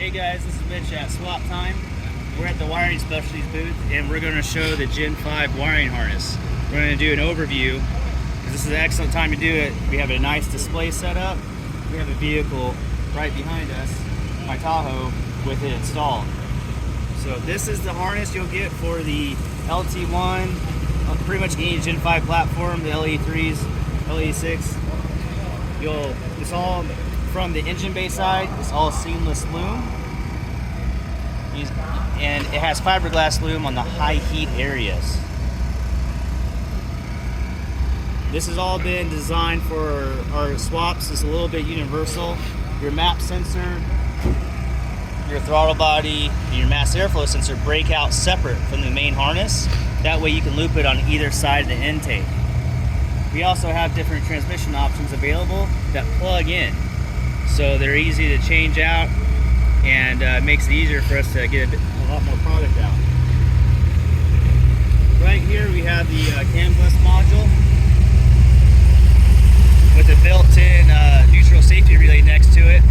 Hey guys, this is Mitch at Swap Time. We're at the Wiring Specialties booth and we're going to show the Gen 5 wiring harness. We're going to do an overview because this is an excellent time to do it. We have a nice display set up. We have a vehicle right behind us, my Tahoe, with it installed. So this is the harness you'll get for the LT1, pretty much any Gen 5 platform, the LE3s, LE6. It's all from the engine bay side, it's all seamless loom. And it has fiberglass loom on the high heat areas. This has all been designed for our swaps. It's a little bit universal. Your MAP sensor, your throttle body, and your mass airflow sensor break out separate from the main harness. That way you can loop it on either side of the intake. We also have different transmission options available that plug in. So they're easy to change out and it makes it easier for us to get a lot more product out. Right here we have the CAN bus module with a built-in neutral safety relay next to it.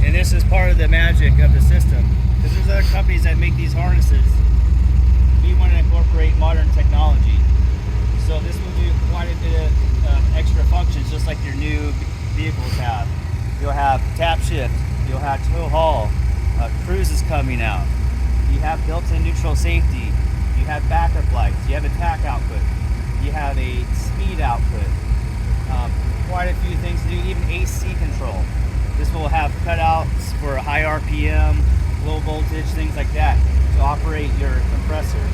And this is part of the magic of the system. Because there's other companies that make these harnesses. We want to incorporate modern technology. So this will do quite a bit of extra functions just like your new vehicles have. You'll have tap shift, you'll have tow haul, cruise is coming out. You have built-in neutral safety, you have backup lights, you have a tack output, you have a speed output. Quite a few things to do, even AC control. This will have cutouts for high RPM, low voltage, things like that to operate your compressor.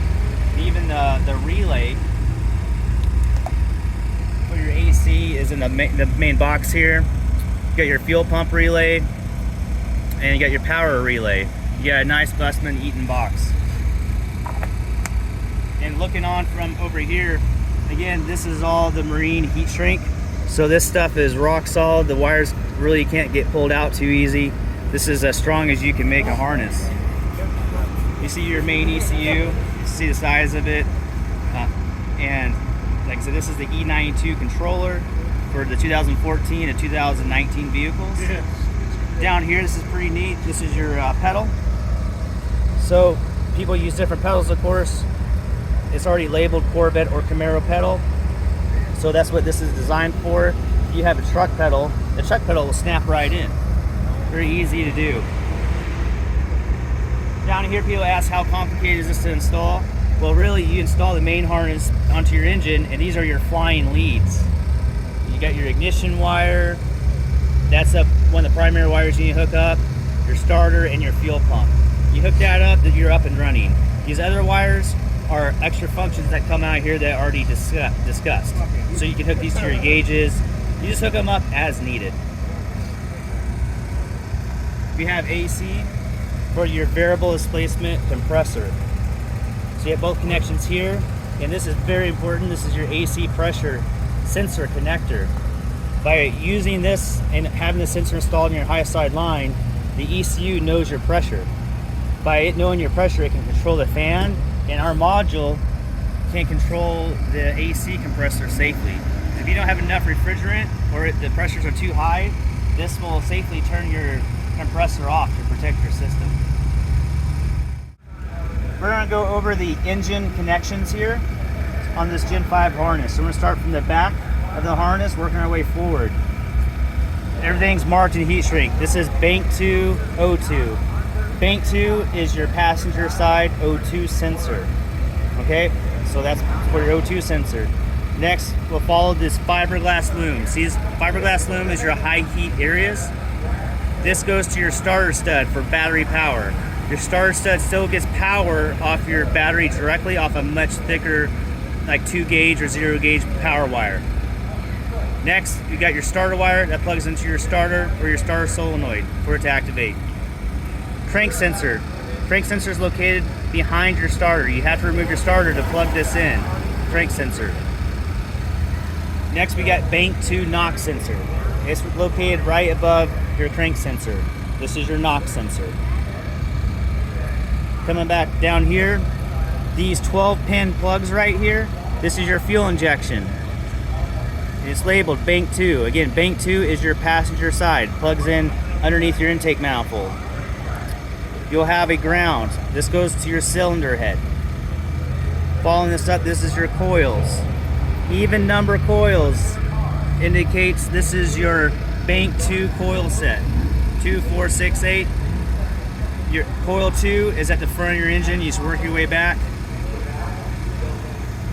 Even the relay for your AC is in the main box here. You got your fuel pump relay and you got your power relay. You got a nice Bussmann Eaton box. And looking on from over here, again, this is all the marine heat shrink. So this stuff is rock solid. The wires really can't get pulled out too easy. This is as strong as you can make a harness. You see your main ECU, you see the size of it. And like I said, this is the E92 controller for the 2014 and 2019 vehicles. Down here, this is pretty neat. This is your pedal. So people use different pedals, of course. It's already labeled Corvette or Camaro pedal. So that's what this is designed for. If you have a truck pedal, the truck pedal will snap right in. Very easy to do. Down here, people ask how complicated is this to install? Well, really, you install the main harness onto your engine, and these are your flying leads. You got your ignition wire, that's one of the primary wires you need to hook up, your starter, and your fuel pump. You hook that up, then you're up and running. These other wires are extra functions that come out here that are already discussed. So you can hook these to your gauges. You just hook them up as needed. We have AC for your variable displacement compressor. So you have both connections here, and this is very important. This is your AC pressure sensor connector. By using this and having the sensor installed in your high side line, the ECU knows your pressure. By it knowing your pressure, it can control the fan, and our module can control the AC compressor safely. If you don't have enough refrigerant or the pressures are too high, this will safely turn your compressor off to protect your system. We're going to go over the engine connections here on this Gen 5 harness. So we're going to start from the back of the harness, working our way forward. Everything's marked in heat shrink. This is bank 2, O2. Bank 2 is your passenger side O2 sensor. Okay, so that's for your O2 sensor. Next, we'll follow this fiberglass loom. See, this fiberglass loom is your high heat areas. This goes to your starter stud for battery power. Your starter stud still gets power off your battery directly off a much thicker, like 2 gauge or 0 gauge power wire. Next, you got your starter wire that plugs into your starter or your starter solenoid for it to activate. Crank sensor. Crank sensor is located behind your starter. You have to remove your starter to plug this in. Crank sensor. Next, we got bank 2 knock sensor. It's located right above your crank sensor. This is your knock sensor. Coming back down here, these 12-pin plugs right here, this is your fuel injection. It's labeled bank 2. Again, bank 2 is your passenger side. Plugs in underneath your intake manifold. you'll have a ground. This goes to your cylinder head. Following this up, this is your coils. Even number coils indicates this is your bank 2 coil set. 2, 4, 6, 8. Your coil 2 is at the front of your engine. You just work your way back.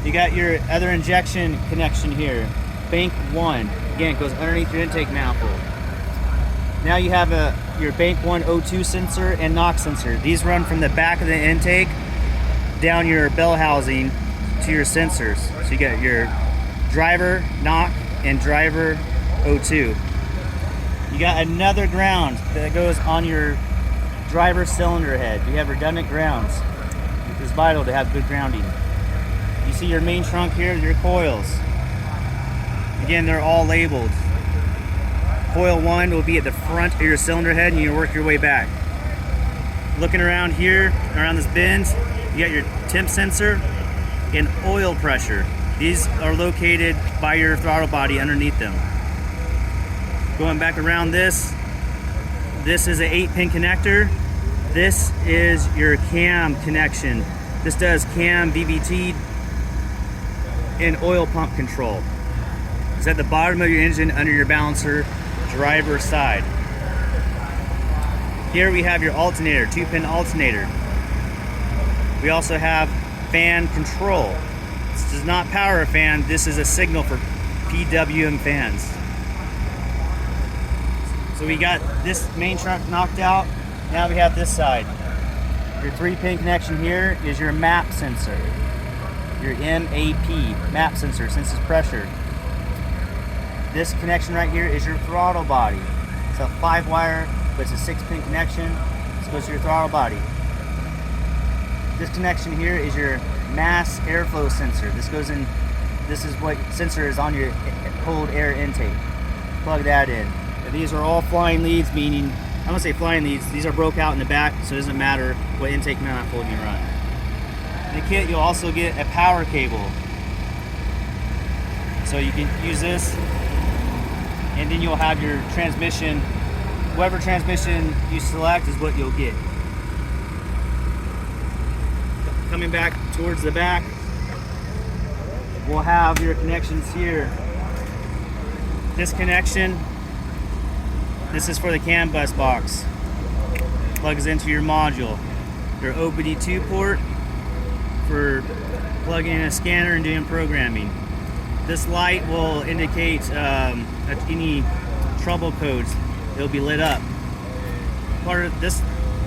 You got your other injection connection here. Bank 1. Again, it goes underneath your intake manifold. Now you have your bank 1 O2 sensor and NOx sensor. These run from the back of the intake down your bell housing to your sensors. So you got your driver NOx and driver O2. You got another ground that goes on your driver cylinder head. You have redundant grounds. It's vital to have good grounding. You see your main trunk here, your coils. Again, they're all labeled. Coil 1 will be at the front of your cylinder head and you work your way back. Looking around here, around this bend, you got your temp sensor and oil pressure. These are located by your throttle body underneath them. Going back around this is an 8-pin connector. This is your cam connection. This does cam, VVT, and oil pump control. It's at the bottom of your engine under your balancer, driver side. Here we have your alternator, 2-pin alternator. We also have fan control. This does not power a fan, this is a signal for PWM fans. So we got this main trunk knocked out. Now we have this side. Your 3-pin connection here is your MAP sensor. Your MAP, MAP sensor, senses pressure. This connection right here is your throttle body. It's a 5-wire, but it's a 6-pin connection. This goes to your throttle body. This connection here is your mass airflow sensor. This is what sensor is on your cold air intake. Plug that in. And these are all flying leads, meaning, I'm gonna say flying leads, these are broke out in the back, so it doesn't matter what intake manifold you run. In the kit, you'll also get a power cable. So you can use this, and then you'll have your transmission. Whatever transmission you select is what you'll get. Coming back towards the back, we'll have your connections here. This connection, this is for the CAN bus box. Plugs into your module. Your OBD2 port for plugging in a scanner and doing programming. This light will indicate any trouble codes. It'll be lit up. Part of this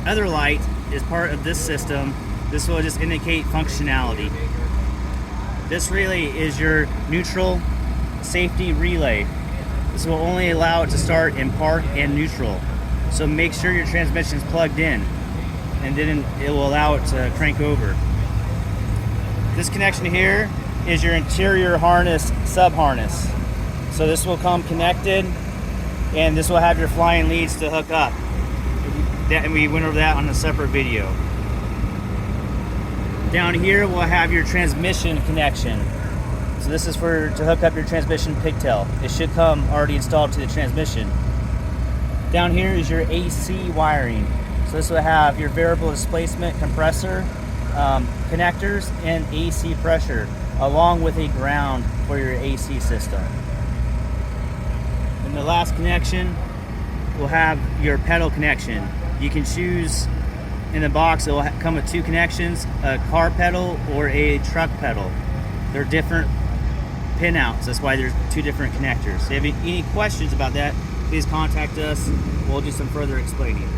other light is part of this system. This will just indicate functionality. This relay is your neutral safety relay. This will only allow it to start in park and neutral. So make sure your transmission is plugged in, and then it will allow it to crank over. This connection here is your interior harness, sub-harness. So this will come connected, and this will have your flying leads to hook up. And we went over that on a separate video. Down here we'll have your transmission connection. So this is to hook up your transmission pigtail. It should come already installed to the transmission. Down here is your AC wiring. So this will have your variable displacement compressor, connectors, and AC pressure, along with a ground for your AC system. And the last connection will have your pedal connection. You can choose in the box, it will come with 2 connections, a car pedal or a truck pedal. They're different pinouts, that's why there's 2 different connectors. If you have any questions about that, please contact us. We'll do some further explaining.